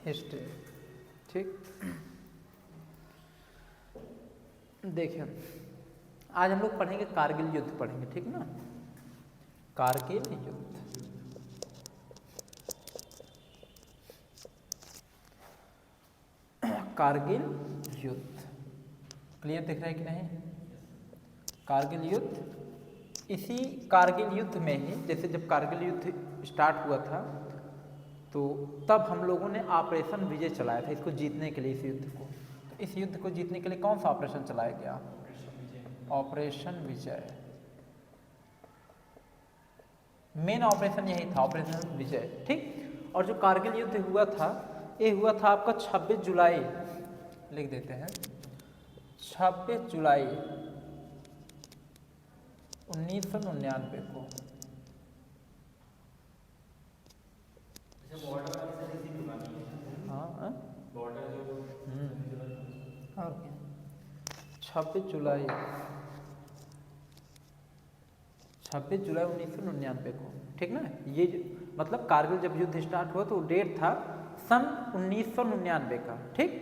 History. ठीक, देखिए आज हम लोग पढ़ेंगे कारगिल युद्ध पढ़ेंगे, ठीक ना। कारगिल युद्ध, कारगिल युद्ध क्लियर दिख रहा है कि नहीं। कारगिल युद्ध, इसी कारगिल युद्ध में ही जैसे जब कारगिल युद्ध स्टार्ट हुआ था तो तब हम लोगों ने ऑपरेशन विजय चलाया था इसको जीतने के लिए। इस युद्ध को, तो इस युद्ध को जीतने के लिए कौन सा ऑपरेशन चलाया गया? ऑपरेशन विजय। मेन ऑपरेशन यही था, ऑपरेशन विजय। ठीक, और जो कारगिल युद्ध हुआ था ये हुआ था आपका 26 जुलाई, लिख देते हैं 26 जुलाई 1999 को। हाँ, और क्या, 26 जुलाई 1999 को, ठीक ना। ये मतलब कारगिल जब युद्ध स्टार्ट हुआ तो डेट था सन 1999 का। ठीक,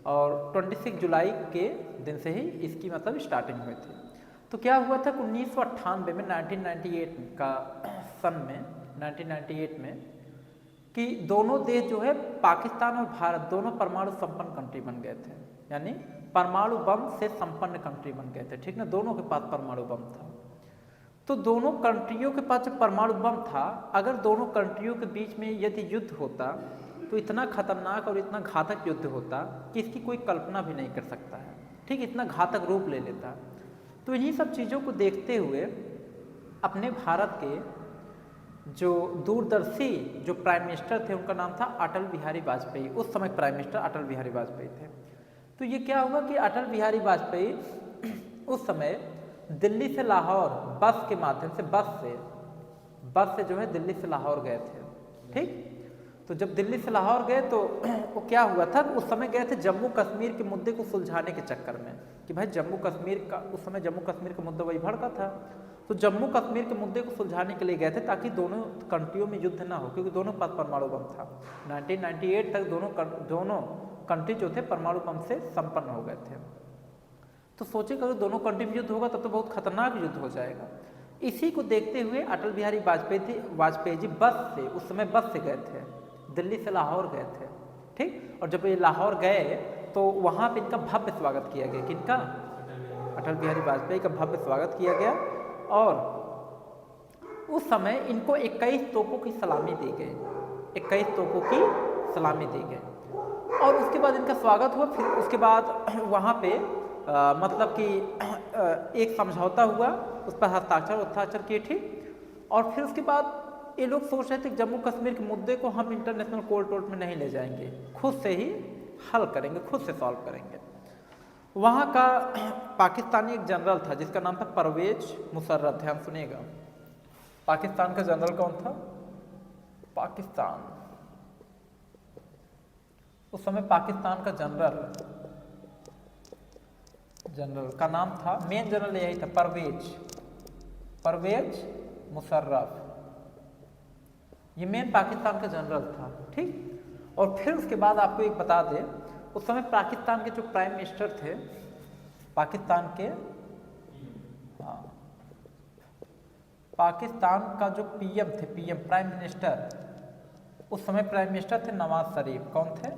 और 26 जुलाई के दिन से ही इसकी मतलब स्टार्टिंग हुई थी। तो क्या हुआ था कि 1998 में 1998 का सन में 1998 में कि दोनों देश जो है पाकिस्तान और भारत दोनों परमाणु संपन्न कंट्री बन गए थे, यानी परमाणु बम से संपन्न कंट्री बन गए थे। ठीक ना, दोनों के पास परमाणु बम था। तो दोनों कंट्रियों के पास जब परमाणु बम था, अगर दोनों कंट्रियों के बीच में यदि युद्ध होता तो इतना खतरनाक और इतना घातक युद्ध होता कि इसकी कोई कल्पना भी नहीं कर सकता है। ठीक, इतना घातक रूप ले लेता। तो इन्हीं सब चीज़ों को देखते हुए अपने भारत के जो दूरदर्शी जो प्राइम मिनिस्टर थे उनका नाम था अटल बिहारी वाजपेयी। उस समय प्राइम मिनिस्टर अटल बिहारी वाजपेयी थे। तो ये क्या हुआ कि अटल बिहारी वाजपेयी उस समय दिल्ली से लाहौर बस के माध्यम से बस से जो है दिल्ली से लाहौर गए थे। ठीक, तो जब दिल्ली से लाहौर गए तो वो क्या हुआ था, उस समय गए थे जम्मू कश्मीर के मुद्दे को सुलझाने के चक्कर में कि भाई जम्मू कश्मीर का, उस समय जम्मू कश्मीर का मुद्दा वही भड़का था। तो जम्मू कश्मीर के मुद्दे को सुलझाने के लिए गए थे ताकि दोनों कंट्रियों में युद्ध ना हो, क्योंकि दोनों के पास परमाणु बम था। 1998 तक दोनों कंट्री जो थे परमाणु बम से संपन्न हो गए थे। तो सोचे अगर दोनों कंट्री में युद्ध होगा तब तो बहुत खतरनाक युद्ध हो जाएगा। इसी को देखते हुए अटल बिहारी वाजपेयी जी बस से, उस समय बस से गए थे, दिल्ली से लाहौर गए थे। ठीक, और जब ये लाहौर गए तो वहाँ पे इनका भव्य स्वागत किया गया। किनका? अटल बिहारी वाजपेयी का भव्य स्वागत किया गया। और उस समय इनको 21 तोपों की सलामी दी गई, 21 तोपों की सलामी दी गई। और उसके बाद इनका स्वागत हुआ। फिर उसके बाद वहाँ पे मतलब कि एक समझौता हुआ, उस पर हस्ताक्षर किए। ठीक, और फिर उसके बाद ये लोग सोच रहे थे कि जम्मू कश्मीर के मुद्दे को हम इंटरनेशनल कोर्ट में नहीं ले जाएंगे, खुद से ही हल करेंगे, खुद से सॉल्व करेंगे। वहाँ का पाकिस्तानी एक जनरल था जिसका नाम था परवेज मुशर्रफ। ध्यान सुनिएगा, पाकिस्तान का जनरल कौन था? पाकिस्तान, उस समय पाकिस्तान का जनरल का नाम था, मेन जनरल यही था, परवेज मुशर्रफ। ये मेन पाकिस्तान का जनरल था। ठीक, और फिर उसके बाद आपको एक बता दें, उस समय पाकिस्तान के जो प्राइम मिनिस्टर थे, पाकिस्तान का जो पीएम थे, प्राइम मिनिस्टर, उस समय प्राइम मिनिस्टर थे नवाज शरीफ। कौन थे?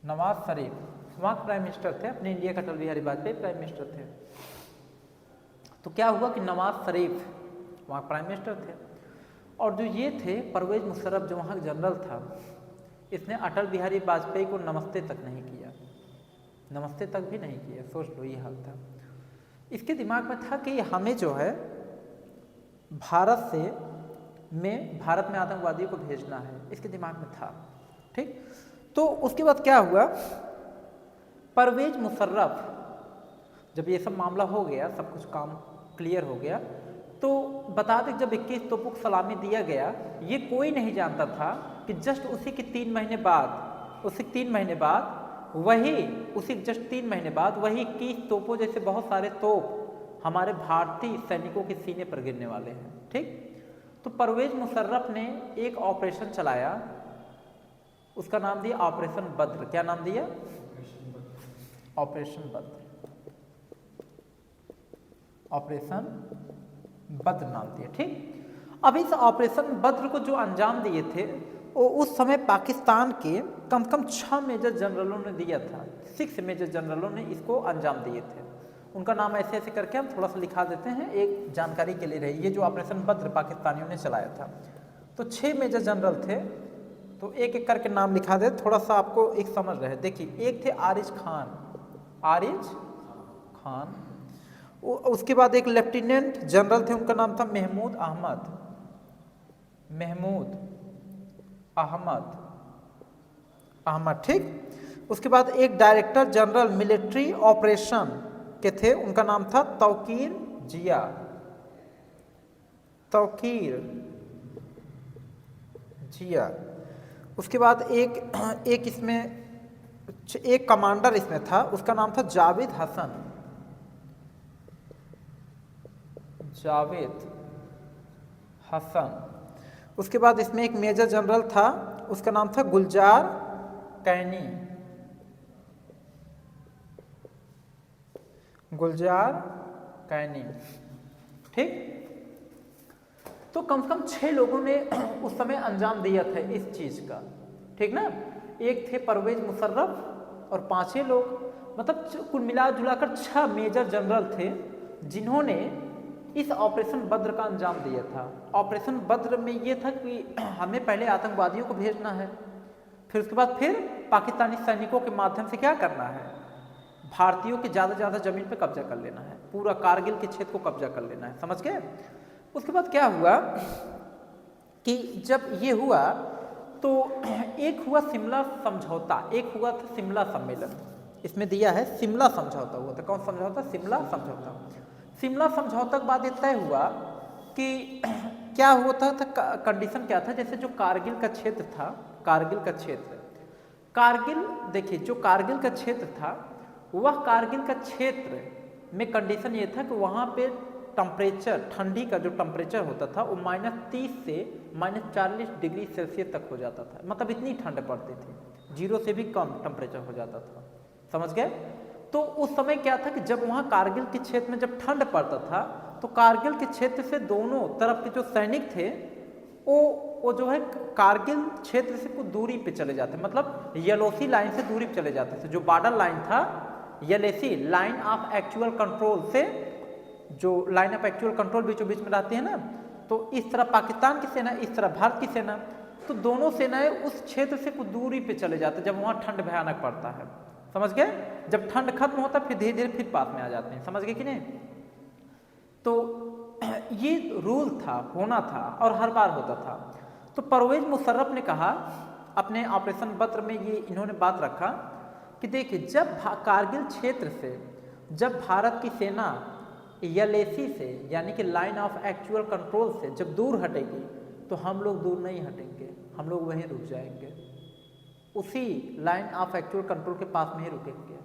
नवाज शरीफ वहाँ प्राइम मिनिस्टर थे, अपने इंडिया का अटल बिहारी वाजपेयी प्राइम मिनिस्टर थे। तो क्या हुआ कि नवाज शरीफ वहाँ प्राइम मिनिस्टर थे, और जो ये थे परवेज मुशर्रफ जो वहाँ जनरल था, इसने अटल बिहारी वाजपेयी को नमस्ते तक नहीं किया, नमस्ते तक भी नहीं किया। सोच लो, ये हाल था। इसके दिमाग में था कि हमें जो है भारत में आतंकवादियों को भेजना है, इसके दिमाग में था। ठीक, तो उसके बाद क्या हुआ, परवेज मुशर्रफ जब ये सब मामला हो गया, सब कुछ काम क्लियर हो गया, तो बता दें जब 21 तोपों को सलामी दिया गया, ये कोई नहीं जानता था कि जस्ट उसी के 3 महीने बाद वही 3 महीने बाद वही 21 तोपों जैसे बहुत सारे तोप हमारे भारतीय सैनिकों के सीने पर गिरने वाले हैं। ठीक, तो परवेज मुशर्रफ ने एक ऑपरेशन चलाया, उसका नाम दिया ऑपरेशन बद्र। क्या नाम दिया? ऑपरेशन बद्र। ऑपरेशन बद्र नाम दिया, ठीक। अब इस ऑपरेशन बद्र को जो अंजाम दिए थे वो उस समय पाकिस्तान के कम से कम 6 मेजर जनरलों ने दिया था। 6 मेजर जनरलों ने इसको अंजाम दिए थे। उनका नाम ऐसे ऐसे करके हम थोड़ा सा लिखा देते हैं, एक जानकारी के लिए रही। ये जो ऑपरेशन बद्र पाकिस्तानियों ने चलाया था, तो 6 मेजर जनरल थे, तो एक एक करके नाम लिखा दे, थोड़ा सा आपको एक समझ रहे। देखिए, एक थे आरिज खान, आरिज खान। उसके बाद एक लेफ्टिनेंट जनरल थे, उनका नाम था महमूद अहमद, महमूद अहमद अहमद, ठीक। उसके बाद एक डायरेक्टर जनरल मिलिट्री ऑपरेशन के थे, उनका नाम था तौकीर जिया, तौकीर जिया। उसके बाद एक इसमें एक कमांडर इसमें था, उसका नाम था जावेद हसन, जावेद हसन। उसके बाद इसमें एक मेजर जनरल था, उसका नाम था गुलजार कैनी, गुलजार कैनी, ठीक। तो कम से कम 6 लोगों ने उस समय अंजाम दिया था इस चीज का, ठीक ना। एक थे परवेज मुशर्रफ और 5 लोग, मतलब कुल मिला जुलाकर 6 मेजर जनरल थे जिन्होंने इस ऑपरेशन बद्र का अंजाम दिया था। ऑपरेशन बद्र में ये था कि हमें पहले आतंकवादियों को भेजना है, फिर उसके बाद फिर पाकिस्तानी सैनिकों के माध्यम से क्या करना है, भारतीयों के ज़्यादा से ज़्यादा जमीन पे कब्जा कर लेना है, पूरा कारगिल के क्षेत्र को कब्जा कर लेना है, समझ गए। उसके बाद क्या हुआ कि जब ये हुआ तो एक हुआ शिमला समझौता, एक हुआ था शिमला सम्मेलन। इसमें दिया है शिमला समझौता हुआ था। कौन समझौता? शिमला समझौता। शिमला समझौता के बाद ये तय हुआ कि क्या होता था, कंडीशन क्या था, जैसे जो कारगिल का क्षेत्र था, कारगिल का क्षेत्र, कारगिल देखिए जो कारगिल का क्षेत्र था, वह कारगिल का क्षेत्र में कंडीशन ये था कि वहाँ पे टेम्परेचर, ठंडी का जो टेम्परेचर होता था वो -30 से -40 डिग्री सेल्सियस तक हो जाता था। मतलब इतनी ठंड पड़ती थी, 0 से भी कम टेम्परेचर हो जाता था, समझ गए। तो उस समय क्या था कि जब वहाँ कारगिल के क्षेत्र में जब ठंड पड़ता था तो कारगिल के क्षेत्र से दोनों तरफ के जो सैनिक थे वो जो है कारगिल क्षेत्र से कुछ दूरी पे चले जाते, मतलब यलोसी लाइन से दूरी पे चले जाते थे। जो बॉर्डर लाइन था, यलेसी लाइन ऑफ एक्चुअल कंट्रोल से, जो लाइन ऑफ एक्चुअल कंट्रोल बीचों बीच में रहती है ना, तो इस तरह पाकिस्तान की सेना, इस तरह भारत की सेना, तो दोनों सेनाएं उस क्षेत्र से कुछ दूरी पे चले जाते जब वहाँ ठंड भयानक पड़ता है, समझ गए। जब ठंड खत्म होता फिर धीरे धीरे फिर पास में आ जाते हैं, समझ गए कि नहीं। तो ये रूल था, होना था और हर बार होता था। तो परवेज मुशर्रफ ने कहा अपने ऑपरेशन बद्र में, ये इन्होंने बात रखा कि देखिए जब कारगिल क्षेत्र से जब भारत की सेना यलेसी से यानी कि लाइन ऑफ एक्चुअल कंट्रोल से जब दूर हटेगी तो हम लोग दूर नहीं हटेंगे, हम लोग वहीं रुक जाएंगे, उसी लाइन ऑफ एक्चुअल कंट्रोल के पास में ही रुकेंगे,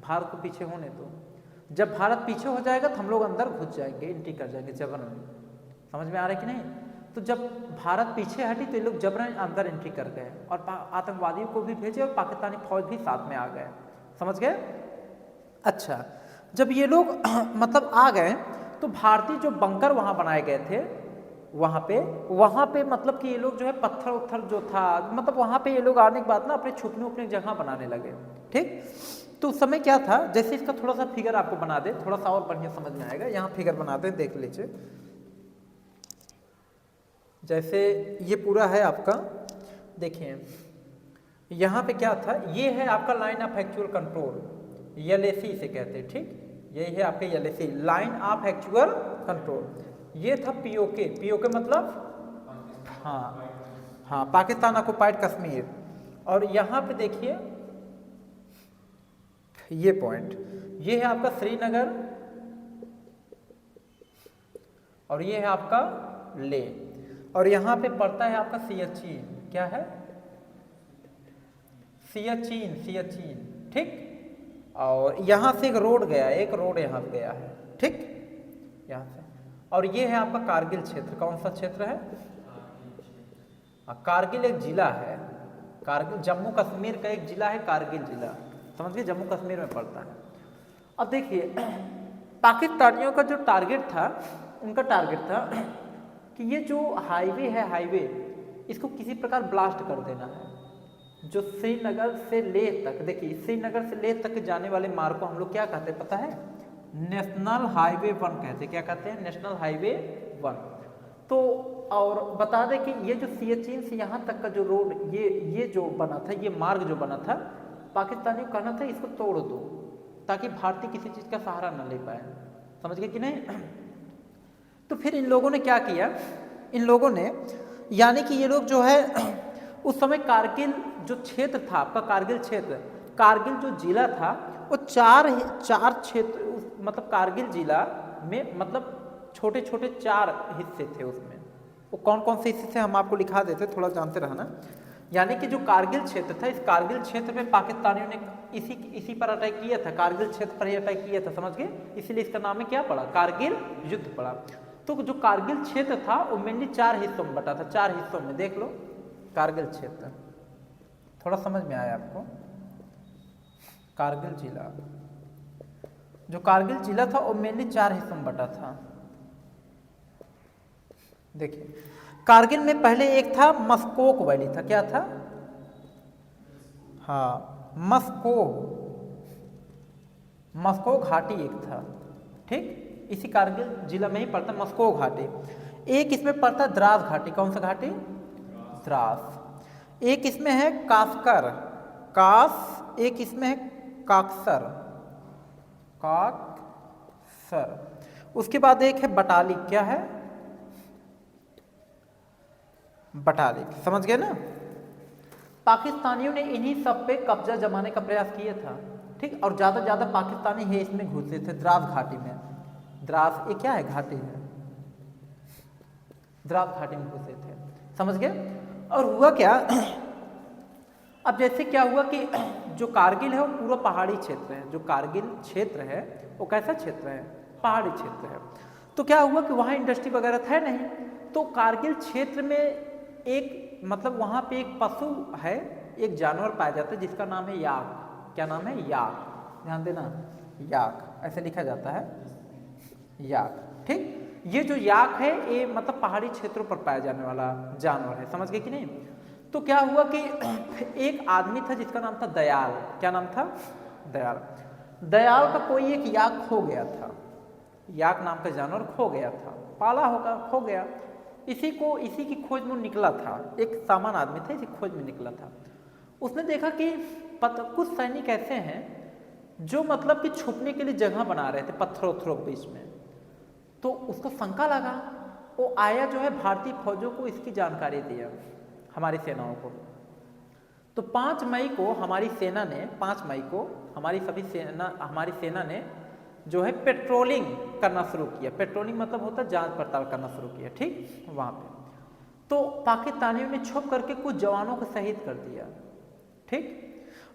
भारत को पीछे होने दो। जब भारत पीछे हो जाएगा तो हम लोग अंदर घुस जाएंगे, एंट्री कर जाएंगे जबरन। समझ में आ रहा है कि नहीं। तो जब भारत पीछे हटी तो ये लोग जबरन अंदर एंट्री कर गए और आतंकवादियों को भी भेजे और पाकिस्तानी फौज भी साथ में आ गए, समझ गए। अच्छा, जब ये लोग मतलब आ गए तो भारतीय जो बंकर वहाँ बनाए गए थे वहाँ पे मतलब कि ये लोग जो है पत्थर उत्थर जो था, मतलब वहाँ पे ये लोग आने के बाद ना अपने छुपने जगह बनाने लगे, ठीक। तो उस समय क्या था, जैसे इसका थोड़ा सा फिगर आपको बना दे, थोड़ा सा और बढ़िया समझ में आएगा। यहाँ फिगर बनाते हैं, देख लीजिए। जैसे ये पूरा है आपका, देखिए यहाँ पे क्या था, ये है आपका लाइन ऑफ एक्चुअल कंट्रोल, यलेसी से कहते हैं, ठीक। यही है आपके यलेसी, लाइन ऑफ एक्चुअल कंट्रोल। ये था पीओके, पीओके मतलब हाँ पाकिस्तान ऑक्युपाइड कश्मीर। और यहाँ पे देखिए ये पॉइंट, ये है आपका श्रीनगर और ये है आपका ले, और यहाँ पे पड़ता है आपका सियाचिन। क्या है? सियाचिन, ठीक। और यहाँ से एक रोड गया, एक रोड यहाँ पे गया है, ठीक, यहाँ से। और ये है आपका कारगिल क्षेत्र। कौन सा क्षेत्र है? कारगिल एक जिला है, कारगिल जम्मू कश्मीर का एक जिला है कारगिल जिला, समझ गए, जम्मू कश्मीर में पड़ता है। अब देखिए पाकिस्तानियों का जो टारगेट था, उनका टारगेट था कि ये जो हाईवे है, हाईवे इसको किसी प्रकार ब्लास्ट कर देना है। जो श्रीनगर से लेह तक, देखिए श्रीनगर से लेह तक जाने वाले मार्ग को हम लोग क्या कहते हैं पता है? नेशनल हाईवे 1 कहते हैं। क्या कहते हैं? National highway 1। तो और बता दें कि ये जो सियाचिन से यहाँ तक का जो रोड, ये जो बना था, ये मार्ग जो बना था, पाकिस्तानियों को कहना था इसको तोड़ दो ताकि भारतीय किसी चीज़ का सहारा न ले पाए। समझ गए कि नहीं? तो फिर इन लोगों ने क्या किया, इन लोगों ने यानी कि ये लोग जो है उस समय कारगिल जो क्षेत्र था आपका, कारगिल क्षेत्र, कारगिल जो जिला था वो चार क्षेत्र, मतलब कारगिल जिला में मतलब छोटे छोटे 4 हिस्से थे उसमें। वो कौन कौन से हिस्से थे हम आपको लिखा देते, थोड़ा जानते रहना। यानी कि जो कारगिल क्षेत्र था, इस कारगिल क्षेत्र में पाकिस्तानियों ने इसी पर अटैक किया था, कारगिल क्षेत्र पर ही अटैक किया था, समझ गए, इसीलिए इसका नाम है क्या पड़ा? कारगिल युद्ध पड़ा। तो जो कारगिल क्षेत्र था वो मेनली 4 हिस्सों में बटा था, 4 हिस्सों में। देख लो कारगिल क्षेत्र, थोड़ा समझ में आया आपको? कारगिल जिला, जो कारगिल जिला था वो मेनली 4 हिस्सों में बटा था। देखिए कारगिल में पहले एक था मस्कोक वैली था, क्या था? हाँ, मस्को घाटी एक था, ठीक, इसी कारगिल जिला में ही पड़ता मस्को घाटी। एक इसमें पड़ता द्रास घाटी। कौन सा घाटी? द्रास। एक इसमें है कास्कर, एक इसमें है काक्सर। उसके बाद एक है बटालिक। क्या है? बटालिक। समझ गए ना? पाकिस्तानियों ने इन्हीं सब पे कब्जा जमाने का प्रयास किया था, ठीक। और ज़्यादा पाकिस्तानी है इसमें घुसे थे, द्रास घाटी में। द्रास ये क्या है? घाटी है, द्रास घाटी में घुसे थे, समझ गए। और हुआ क्या अब जैसे क्या हुआ कि जो कारगिल है वो पूरा पहाड़ी क्षेत्र है। जो कारगिल क्षेत्र है वो कैसा क्षेत्र है? पहाड़ी क्षेत्र है। तो क्या हुआ कि वहाँ इंडस्ट्री वगैरह था नहीं, तो कारगिल क्षेत्र में एक मतलब वहाँ पे एक पशु है, एक जानवर पाया जाता है जिसका नाम है याक। क्या नाम है? याक। ध्यान देना, याक ऐसे लिखा जाता है, याक, ठीक। ये जो याक है ये मतलब पहाड़ी क्षेत्रों पर पाया जाने वाला जानवर है, समझ गए कि नहीं। तो क्या हुआ कि एक आदमी था जिसका नाम था दयाल। क्या नाम था? दयाल। दयाल का कोई एक याक खो गया था, याक नाम का जानवर खो गया था, पाला होगा, खो गया। इसी की खोज में निकला था, एक सामान्य आदमी था, इसी खोज में निकला था। उसने देखा कि कुछ सैनिक ऐसे हैं जो मतलब कि छुपने के लिए जगह बना रहे थे पत्थरों के बीच में। तो उसको शंका लगा, वो आया जो है भारतीय फौजों को इसकी जानकारी दिया, हमारी सेनाओं को। तो 5 मई को हमारी सेना ने, 5 मई को हमारी सेना ने जो है पेट्रोलिंग करना शुरू किया। पेट्रोलिंग मतलब होता है जांच पड़ताल करना शुरू किया, ठीक, वहाँ पे। तो पाकिस्तानियों ने छुप करके कुछ जवानों को शहीद कर दिया, ठीक।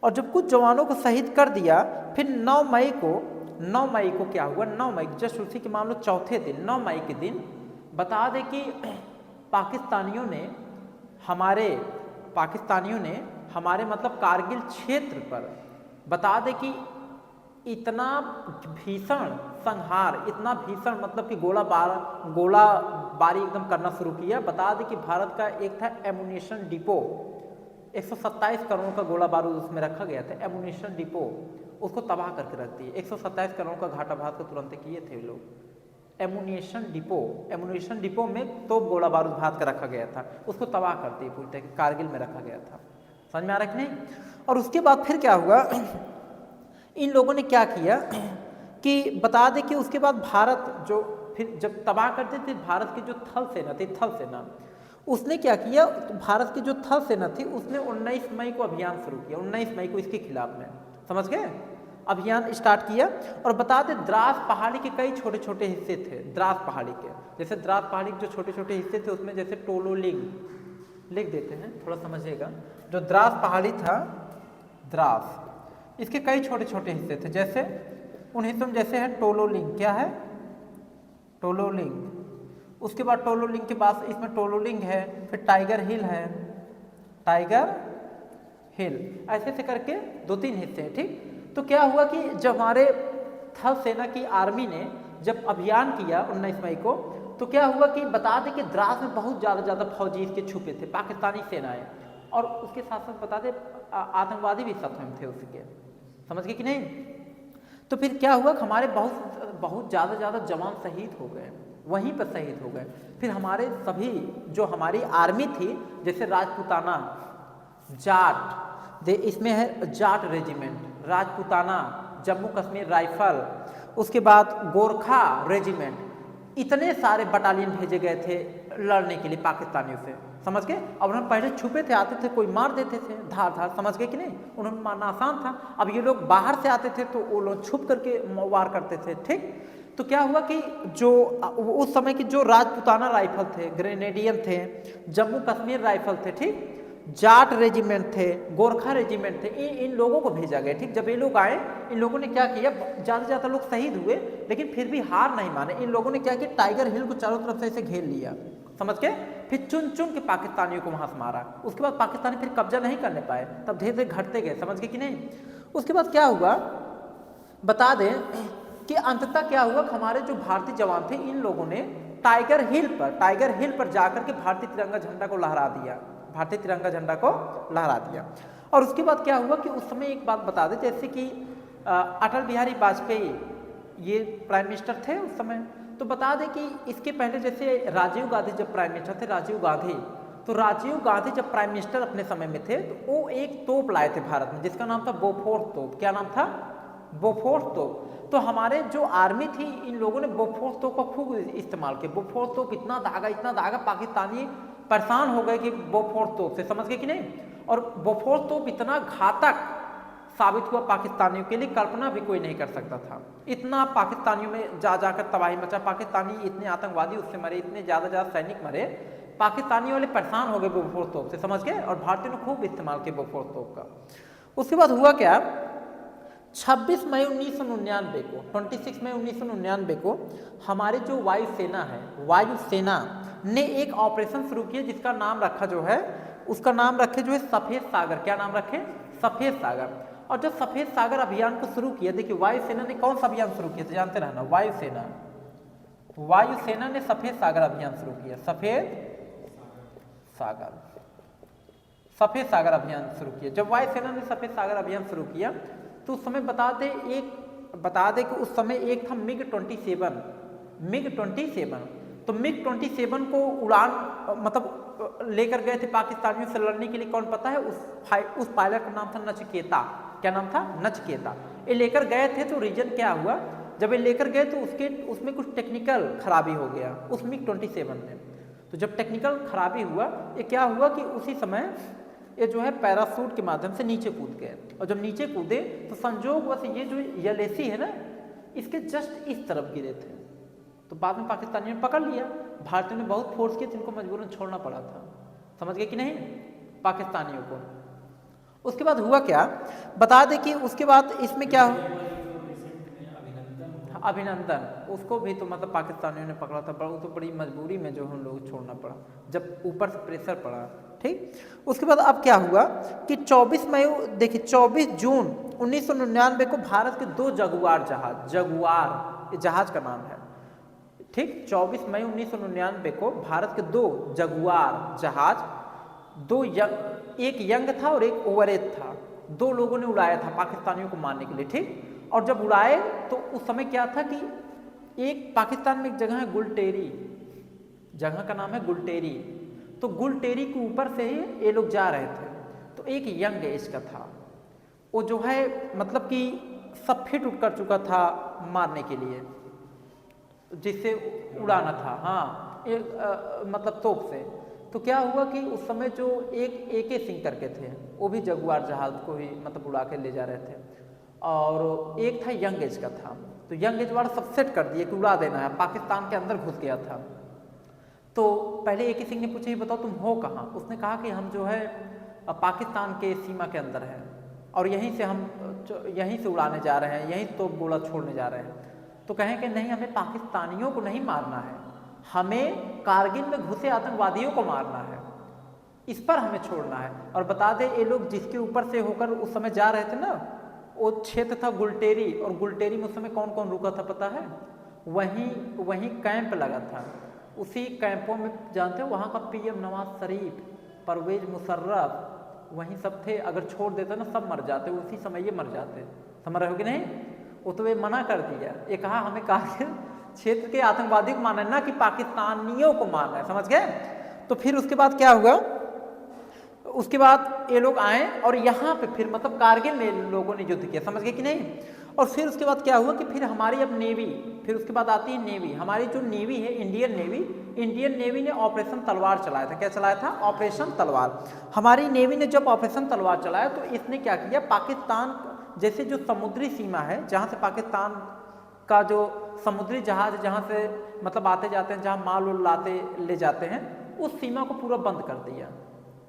और जब कुछ जवानों को शहीद कर दिया, फिर 9 मई को क्या हुआ? 9 मई जस्ट उसी के मान लो चौथे दिन, 9 मई के दिन बता दें कि पाकिस्तानियों ने हमारे मतलब कारगिल क्षेत्र पर बता दें कि इतना भीषण संहार, इतना भीषण मतलब कि गोलाबारी एकदम करना शुरू किया। बता दें कि भारत का एक था एमुनिशन डिपो, 127 करोड़ का गोला बारूद उसमें रखा गया था, एमुनिशन डिपो, उसको तबाह करके रख दिए। 127 करोड़ का घाटा भारत को तुरंत किए थे लोग। एमुनिशन डिपो में तो गोला बारूद भारत का रखा गया था, उसको तबाह कर दिए पूरी तरह, कारगिल में रखा गया था। समझ में आ रहा है कि नहीं। और उसके बाद फिर क्या हुआ, इन लोगों ने क्या किया कि बता दें कि उसके बाद भारत जो फिर जब तबाह करते थे, भारत की जो थल सेना उसने क्या किया, तो भारत की जो थल सेना थी उसने 19 मई को अभियान शुरू किया, 19 मई को इसके खिलाफ में, समझ गए, अभियान स्टार्ट किया। और बता दें द्रास पहाड़ी के कई छोटे छोटे हिस्से थे, द्रास पहाड़ी के, जैसे द्रास पहाड़ी के जो छोटे छोटे हिस्से थे उसमें जैसे टोलोलिंग लिख देते हैं, थोड़ा समझिएगा। जो द्रास पहाड़ी था, द्रास, इसके कई छोटे छोटे हिस्से थे, जैसे उन हिस्सों में जैसे है टोलोलिंग। क्या है? टोलोलिंग, उसके बाद टोलोलिंग के पास इसमें टोलोलिंग है, फिर टाइगर हिल है, टाइगर हिल, ऐसे से करके 2-3 हिस्से हैं। ठीक, तो क्या हुआ कि जब हमारे थल सेना की आर्मी ने जब अभियान किया 19 मई को, तो क्या हुआ कि बता दें कि द्रास में बहुत ज़्यादा फौजी इसके छुपे थे, पाकिस्तानी सेनाएं, और उसके साथ साथ बता दें आतंकवादी भी साथ में थे उसके, समझ गए कि नहीं। तो फिर क्या हुआ कि हमारे बहुत ज़्यादा जवान शहीद हो गए, वहीं पर शहीद हो गए। फिर हमारे सभी जो हमारी आर्मी थी, जैसे राजपूताना, जाट, इसमें है जाट रेजिमेंट, राजपूताना, जम्मू कश्मीर राइफल, उसके बाद गोरखा रेजिमेंट, इतने सारे बटालियन भेजे गए थे लड़ने के लिए पाकिस्तानियों से, समझ गए। अब हम पहले छुपे थे, आते थे, कोई मार देते थे धार, समझ गए कि नहीं, उन्होंने मारना आसान था। अब ये लोग बाहर से आते थे तो वो लोग छुप करके वार करते थे। ठीक, तो क्या हुआ कि जो उस समय की जो राजपूताना राइफल थे, ग्रेनेडियन थे, जम्मू कश्मीर राइफल थे, ठीक, जाट रेजिमेंट थे, गोरखा रेजिमेंट थे, इन लोगों को भेजा गया। ठीक, जब ये लोग आए, इन लोगों ने क्या किया, ज़्यादा लोग शहीद हुए, लेकिन फिर भी हार नहीं माने। इन लोगों ने क्या किया, टाइगर हिल को चारों तरफ से ऐसे घेर लिया, समझ के, फिर चुन चुन के पाकिस्तानियों को वहां से मारा। उसके बाद पाकिस्तानी फिर कब्जा नहीं करने पाए, तब धीरे धीरे घटते गए, समझ गए कि नहीं। उसके बाद क्या हुआ, बता दें कि अंततः क्या हुआ, हमारे जो भारतीय जवान थे, इन लोगों ने टाइगर हिल पर जाकर के भारतीय तिरंगा झंडा को लहरा दिया, भारतीय तिरंगा झंडा को लहरा दिया। और उसके बाद क्या हुआ कि उस समय एक बात बता दें, जैसे कि अटल बिहारी वाजपेयी ये प्राइम मिनिस्टर थे उस समय, तो बता दें कि इसके पहले जैसे राजीव गांधी जब प्राइम मिनिस्टर थे, राजीव गांधी जब प्राइम मिनिस्टर अपने समय में थे, तो वो एक तोप लाए थे भारत में, जिसका नाम था बोफोर्स तोप। क्या नाम था, बोफोर्स तोप। तो हमारे जो आर्मी थी, इन लोगों ने बोफोर्स तोप का खूब इस्तेमाल किया। बोफोर्स तोप इतना दागा, पाकिस्तानी परेशान हो गए कि बोफोर्स तोप से, समझ गए कि नहीं। और बोफोर्स तोप इतना घातक साबित हुआ पाकिस्तानियों के लिए, कल्पना भी कोई नहीं कर सकता था। इतना पाकिस्तानियों में जाकर तबाही मचा, पाकिस्तानी इतने आतंकवादी उससे मरे, इतने ज़्यादा सैनिक मरे, पाकिस्तानी वाले परेशान हो गए बोफोर्स तोप से, समझ गए। और भारतीयों ने खूब इस्तेमाल किया बोफोर्स तोप का। उसके बाद हुआ क्या, 26 मई 1999 को, 26 मई 1999 को हमारी जो वायुसेना है, वायुसेना ने एक ऑपरेशन शुरू किया, जिसका नाम रखा जो है, उसका नाम रखे जो है सफेद सागर। क्या नाम रखे, सफेद सागर। और जब सफेद सागर अभियान को शुरू किया, देखिए वायुसेना ने कौन सा अभियान शुरू किया था, जानते रहना, वायुसेना ने सफेद सागर अभियान शुरू किया, सफेद सागर अभियान शुरू किया। जब वायुसेना ने सफेद सागर अभियान शुरू किया, तो उस समय बता दें कि उस समय एक था MiG-27। तो MiG-27 को उड़ान मतलब लेकर गए थे पाकिस्तानियों से लड़ने के लिए, कौन पता है, उस पायलट का नाम था नचिकेता। क्या नाम था, नचिकेता। ये लेकर गए थे, तो रीजन क्या हुआ, जब ये लेकर गए तो उसमें कुछ टेक्निकल खराबी हो गया उस MiG-27 में। तो जब टेक्निकल खराबी हुआ, ये क्या हुआ कि उसी समय ये जो है पैरासूट के माध्यम से नीचे कूद गए। और जब नीचे कूदे तो संजोगवश ये जो यलेसी है ना, इसके जस्ट इस तरफ गिरे थे। तो बाद में पाकिस्तानियों ने पकड़ लिया, भारतीयों ने बहुत फोर्स किया, जिनको मजबूरन छोड़ना पड़ा था, समझ गए कि नहीं, पाकिस्तानियों को। उसके बाद हुआ क्या, बता दें कि उसके बाद इसमें क्या अभिनंदन, उसको भी तो मतलब पाकिस्तानियों ने पकड़ा था, वो तो बड़ी मजबूरी में जो हम लोग छोड़ना पड़ा, जब ऊपर से प्रेशर पड़ा। ठीक, उसके बाद अब क्या हुआ कि 24 मई, देखिए 24 जून 1999 को भारत के 2 जगुआर जहाज का नाम है, ठीक, 24 मई 1999 को भारत के 2 जगुआर जहाज, एक यंग था और एक ओवरेज था, 2 लोगों ने उड़ाया था पाकिस्तानियों को मारने के लिए। ठीक, और जब उड़ाए तो उस समय क्या था कि एक पाकिस्तान में एक जगह है गुलटेरी, जगह का नाम है गुलटेरी, तो गुलटेरी के ऊपर से ही ये लोग जा रहे थे। तो एक यंग एज का था, वो जो है मतलब कि सब फिट उठ कर चुका था मारने के लिए, जिससे उड़ाना था, हाँ, मतलब तोप से। तो क्या हुआ कि उस समय जो एक AK सिंह करके थे, वो भी जगुआर जहाज को ही मतलब उड़ा के ले जा रहे थे, और एक था यंग एज का था। तो यंग एज वाला सब सेट कर दिए कि उड़ा देना है, पाकिस्तान के अंदर घुस गया था। तो पहले AK सिंह ने पूछा, ये बताओ तुम हो कहाँ? उसने कहा कि हम जो है पाकिस्तान के सीमा के अंदर हैं, और यहीं से उड़ाने जा रहे हैं, यहीं तो गोला छोड़ने जा रहे हैं। तो कहें कि नहीं, हमें पाकिस्तानियों को नहीं मारना है, हमें कारगिल में घुसे आतंकवादियों को मारना है, इस पर हमें छोड़ना है। और बता दें ये लोग जिसके ऊपर से होकर उस समय जा रहे थे ना, वो क्षेत्र था गुलटेरी, और गुलटेरी में उस समय कौन कौन रुका था पता है? वहीं कैंप लगा था। उसी कैंपों में जानते हो वहाँ का पीएम नवाज शरीफ, परवेज मुशर्रफ वहीं सब थे। अगर छोड़ देते ना सब मर जाते, उसी समय ये मर जाते। समझ रहे हो कि नहीं? वो तो ये मना कर दिया, ये कहा हमें कारगिल क्षेत्र के आतंकवादी को मारना है, ना कि पाकिस्तानियों को मारना है। समझ गए? तो फिर उसके बाद क्या हुआ? उसके बाद ये लोग आए और यहाँ पे फिर मतलब कारगिल में लोगों ने युद्ध किया। समझ गए कि नहीं? और फिर उसके बाद क्या हुआ कि फिर हमारी अब नेवी, फिर उसके बाद आती है नेवी। हमारी जो नेवी है इंडियन नेवी ने ऑपरेशन तलवार चलाया था। क्या चलाया था? ऑपरेशन तलवार। हमारी नेवी ने जब ऑपरेशन तलवार चलाया तो इसने क्या किया, पाकिस्तान जैसे जो समुद्री सीमा है, जहाँ से पाकिस्तान का जो समुद्री जहाज जहाँ से मतलब आते जाते हैं, जहाँ माल उल लाते ले जाते हैं, उस सीमा को पूरा बंद कर दिया,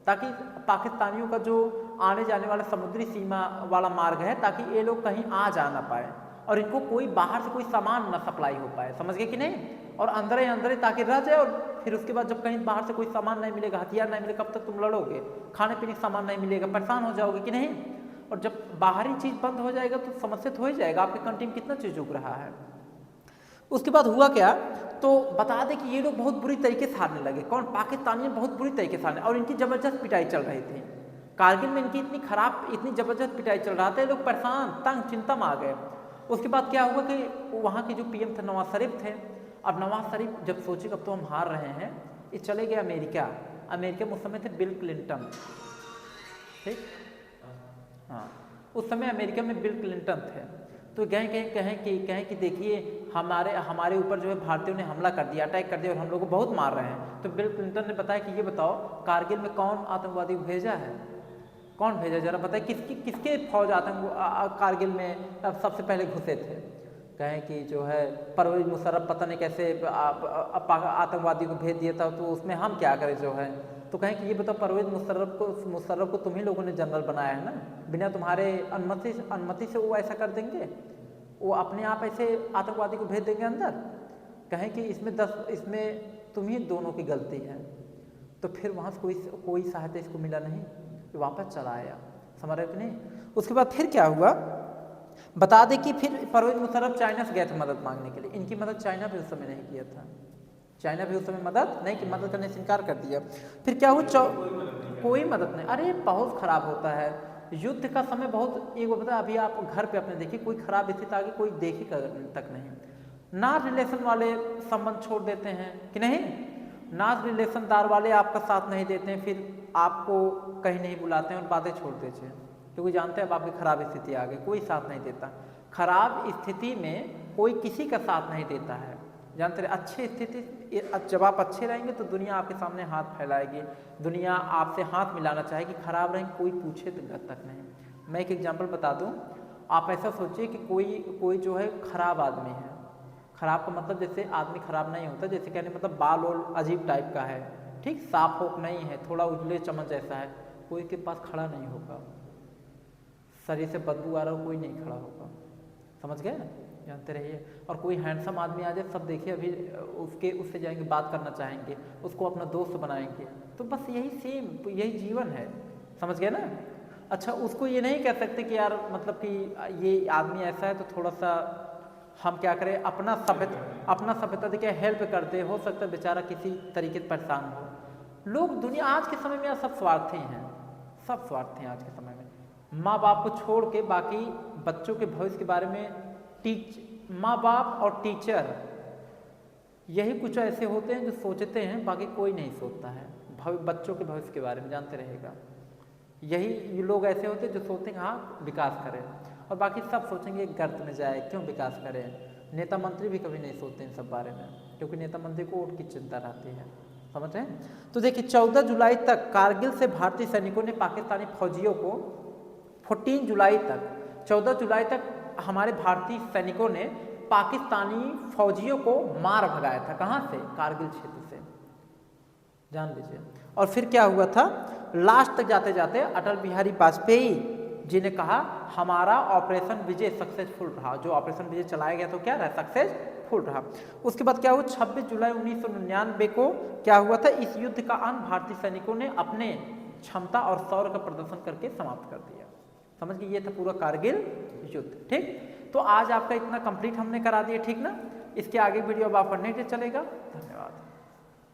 ताकि पाकिस्तानियों का जो आने जाने वाला समुद्री सीमा वाला मार्ग है, ताकि ये लोग कहीं आ जा ना पाए और इनको कोई बाहर से कोई सामान ना सप्लाई हो पाए। समझ गए कि नहीं? और अंदर ही ताकि रह जाए, और फिर उसके बाद जब कहीं बाहर से कोई सामान नहीं मिलेगा, हथियार नहीं मिलेगा, कब तक तुम लड़ोगे? खाने पीने का सामान नहीं मिलेगा, परेशान हो जाओगे कि नहीं? और जब बाहरी चीज़ बंद हो जाएगा तो समस्या तो हो ही जाएगा, आपके कंट्री में कितना चीज़ उग रहा है। उसके बाद हुआ क्या, तो बता दें कि ये लोग बहुत बुरी तरीके से हारने लगे। कौन? पाकिस्तानी बहुत बुरी तरीके से हारने, और इनकी ज़बरदस्त पिटाई चल रही थी कारगिल में। इनकी इतनी ज़बरदस्त पिटाई चल रहा था, ये लोग परेशान तंग चिंता में आ गए। उसके बाद क्या हुआ कि वहाँ के जो पीएम थे नवाज शरीफ थे। अब नवाज शरीफ जब सोचे अब तो हम हार रहे हैं, ये चले गए अमेरिका में उस समय थे बिल क्लिंटन। ठीक, हाँ, उस समय अमेरिका में बिल क्लिंटन थे। तो कहें कि देखिए हमारे ऊपर जो है भारतीयों ने हमला कर दिया, अटैक कर दिया, और हम लोग को बहुत मार रहे हैं। तो बिल क्लिंटन ने बताया कि ये बताओ कारगिल में कौन आतंकवादी भेजा है? कौन भेजा? जरा बताए, किसके फौज कारगिल में सबसे पहले घुसे थे? कहें कि जो है परवेज मुशर्रफ पता नहीं कैसे आतंकवादी को भेज दिया था, तो उसमें हम क्या करें जो है। तो कहें कि ये बताओ परवेज मुशर्रफ को तुम ही लोगों ने जनरल बनाया है ना, बिना तुम्हारे अनुमति से वो ऐसा कर देंगे? वो अपने आप ऐसे आतंकवादी को भेज देंगे अंदर? कहें कि इसमें तुम ही दोनों की गलती है। तो फिर वहाँ से कोई सहायता इसको मिला नहीं, तो वापस चला आया। समझ रहे हो कि नहीं? उसके बाद फिर क्या हुआ, बता दें कि फिर परवेज मुशर्रफ चाइना से गए थे मदद मांगने के लिए। इनकी मदद चाइना भी उस समय नहीं किया था, चाइना भी उस समय मदद नहीं की, मदद करने से इनकार कर दिया। फिर क्या हुआ, कोई मदद नहीं। अरे बहुत खराब होता है युद्ध का समय, बहुत। एक बता, अभी आप घर पे अपने देखिए, कोई खराब स्थिति आगे कोई देखे तक नहीं, ना रिलेशन वाले संबंध छोड़ देते हैं कि नहीं, ना रिलेशनदार वाले आपका साथ नहीं देते हैं, फिर आपको कहीं नहीं बुलाते हैं और बातें छोड़ देते हैं, क्योंकि जानते हैं अब आपकी खराब स्थिति आ गई, कोई साथ नहीं देता। खराब स्थिति में कोई किसी का साथ नहीं देता है, जानते रहे। अच्छी स्थिति, जब आप अच्छे रहेंगे तो दुनिया आपके सामने हाथ फैलाएगी, दुनिया आपसे हाथ मिलाना चाहेगी। खराब रहेंगे कोई पूछे तक नहीं। मैं एक एग्जांपल बता दूं, आप ऐसा सोचिए कि कोई जो है खराब आदमी है। खराब का मतलब जैसे आदमी खराब नहीं होता, जैसे कहने मतलब बाल और अजीब टाइप का है, ठीक, साफ होक नहीं है, थोड़ा उजले चमन जैसा है, कोई के पास खड़ा नहीं होगा। शरीर से बदबू आ रहा हो, कोई नहीं खड़ा होगा। समझ गए? जानते रहिए। और कोई हैंडसम आदमी आ जाए, सब देखिए अभी उससे जाएंगे, बात करना चाहेंगे, उसको अपना दोस्त बनाएंगे। तो बस यही जीवन है। समझ गए ना? अच्छा, उसको ये नहीं कह सकते कि यार मतलब कि ये आदमी ऐसा है तो थोड़ा सा हम क्या करें, अपना सभ्यता देखिए हेल्प करते, हो सकता है बेचारा किसी तरीके से परेशान हो। लोग दुनिया आज के समय में सब स्वार्थी हैं, सब स्वार्थी हैं आज के समय में। माँ बाप को छोड़ के बाकी बच्चों के भविष्य के बारे में माँ बाप और टीचर यही कुछ ऐसे होते हैं जो सोचते हैं, बाकी कोई नहीं सोचता है बच्चों के भविष्य के बारे में। जानते रहेगा, यही लोग ऐसे होते हैं जो सोचते हैं हाँ विकास करें, और बाकी सब सोचेंगे गर्त में जाए, क्यों विकास करें। नेता मंत्री भी कभी नहीं सोचते इन सब बारे में, क्योंकि नेता मंत्री को वोट की चिंता रहती है। समझ रहे हैं? तो देखिए 14 जुलाई तक कारगिल से भारतीय सैनिकों ने पाकिस्तानी फौजियों को 14 जुलाई तक 14 जुलाई तक हमारे भारतीय सैनिकों ने पाकिस्तानी फौजियों को मार भगाया था। कहाँ से? कारगिल क्षेत्र से, जान लीजिए। और फिर क्या हुआ था, लास्ट तक जाते जाते अटल बिहारी वाजपेयी जी ने कहा हमारा ऑपरेशन विजय सक्सेसफुल रहा। जो ऑपरेशन विजय चलाया गया तो क्या रहा? सक्सेसफुल फुल रहा। उसके बाद क्या हुआ, 26 जुलाई 1999 को क्या हुआ था, इस युद्ध का अंत भारतीय सैनिकों ने अपने क्षमता और शौर्य का प्रदर्शन करके समाप्त कर दिया। समझ गए, ये था पूरा कारगिल युद्ध। ठीक, तो आज आपका इतना कंप्लीट हमने करा दिया, ठीक ना। इसके आगे वीडियो अब आपका नेक्स्ट चलेगा। धन्यवाद।